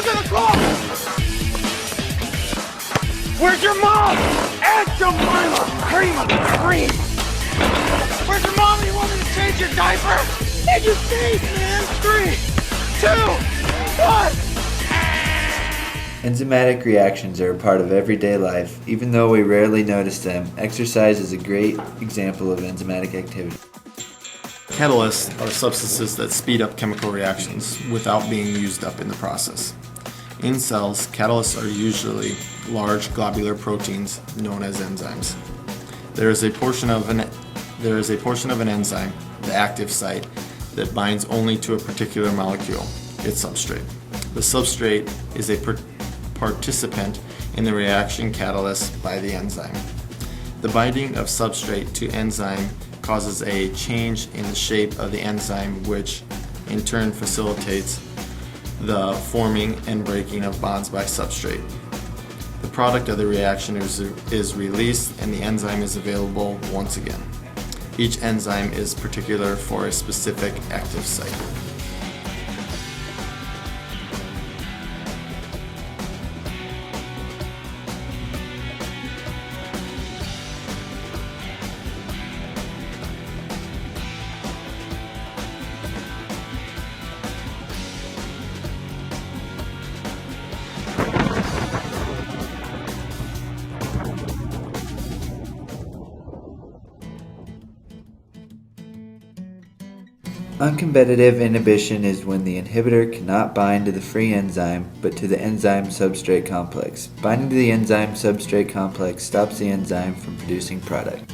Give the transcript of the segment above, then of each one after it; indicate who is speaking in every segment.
Speaker 1: you gonna call? Where's your mom? Aunt Jemima, cream of the cream. Where's your mom? You want me to change your diaper? In your face, man. 3, 2, 1.
Speaker 2: Enzymatic reactions are a part of everyday life. Even though we rarely notice them, exercise is a great example of enzymatic activity.
Speaker 3: Catalysts are substances that speed up chemical reactions without being used up in the process. In cells, catalysts are usually large globular proteins known as enzymes. There is a portion of an enzyme, the active site, that binds only to a particular molecule, its substrate. The substrate is a participant in the reaction catalyst by the enzyme. The binding of substrate to enzyme causes a change in the shape of the enzyme, which in turn facilitates the forming and breaking of bonds by substrate. The product of the reaction is released and the enzyme is available once again. Each enzyme is particular for a specific active site.
Speaker 2: Uncompetitive inhibition is when the inhibitor cannot bind to the free enzyme, but to the enzyme-substrate complex. Binding to the enzyme-substrate complex stops the enzyme from producing product.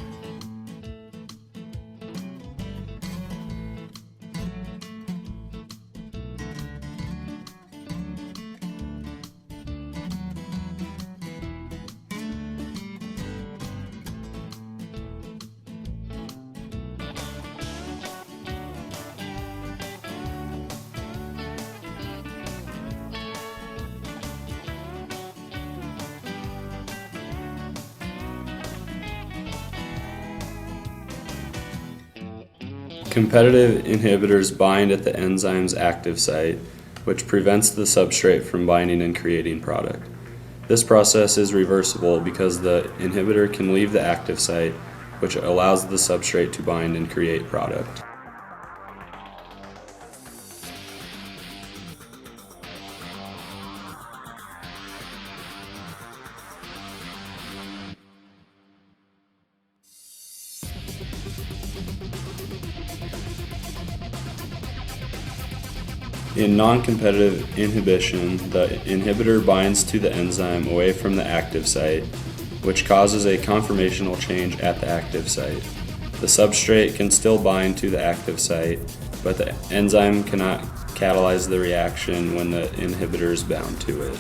Speaker 4: Competitive inhibitors bind at the enzyme's active site, which prevents the substrate from binding and creating product. This process is reversible because the inhibitor can leave the active site, which allows the substrate to bind and create product. In non-competitive inhibition, the inhibitor binds to the enzyme away from the active site, which causes a conformational change at the active site. The substrate can still bind to the active site, but the enzyme cannot catalyze the reaction when the inhibitor is bound to it.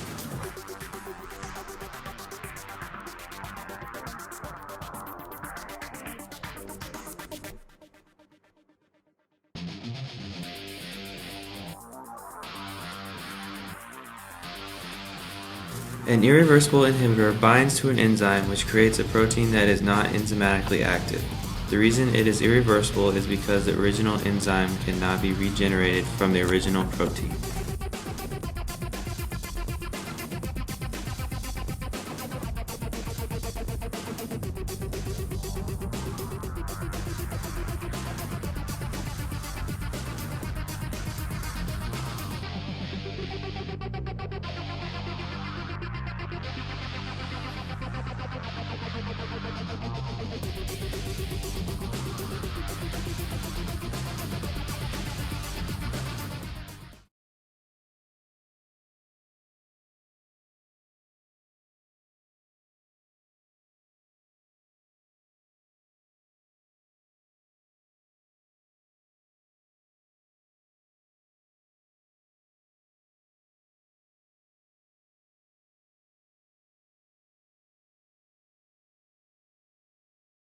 Speaker 5: An irreversible inhibitor binds to an enzyme which creates a protein that is not enzymatically active. The reason it is irreversible is because the original enzyme cannot be regenerated from the original protein.